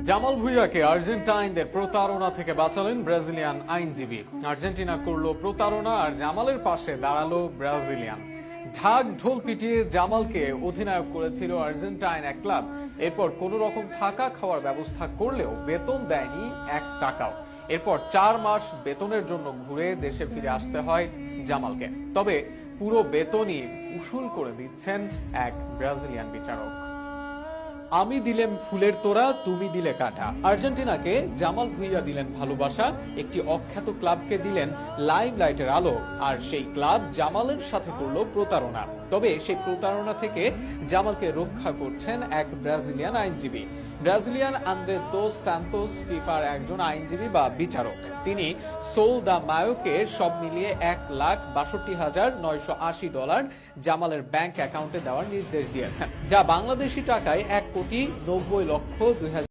জামাল ভুঁইয়াকে আর্জেন্টাইনদের প্রতারণা থেকে বাঁচালেন ব্রাজিলিয়ান আইনজীবী। আর্জেন্টিনা করলো প্রতারণা আর জামালের পাশে দাঁড়ালো ব্রাজিলিয়ান। ঢাক ঢোল পিটিয়ে জামালকে অধিনায়ক করেছিল আর্জেন্টাইন এক ক্লাব। এরপর কোন রকম থাকা খাওয়ার ব্যবস্থা করলেও বেতন দেয়নি 1 টাকাও। এরপর 4 মাস বেতনের জন্য ঘুরে দেশে ফিরে আসতে হয় জামালকে। তবে পুরো বেতনই উসুল করে দিচ্ছেন এক ব্রাজিলিয়ান বিচারক। আমি দিলেম ফুলের তোড়া, তুমি দিলে কাঁটা। আর্জেন্টিনাকে জামাল ভুঁইয়া দিলেন ভালোবাসা, একটি অখ্যাত ক্লাবকে দিলেন লাইমলাইটের আলো, আর সেই ক্লাব জামালের সাথে করলো প্রতারণা। তবে সেই প্রতারণা থেকে জামালকে রক্ষা করছেন এক ব্রাজিলিয়ান আইনজীবী। ব্রাজিলিয়ান আন্দ্রে দোস সান্তোস ফিফার একজন আইনজীবী বা বিচারক। তিনি সোল দা মায়োকে সব মিলিয়ে $1,62,980 জামালের ব্যাংক অ্যাকাউন্টে দেওয়ার নির্দেশ দিয়েছেন, যা বাংলাদেশি টাকায় 1,90,00,000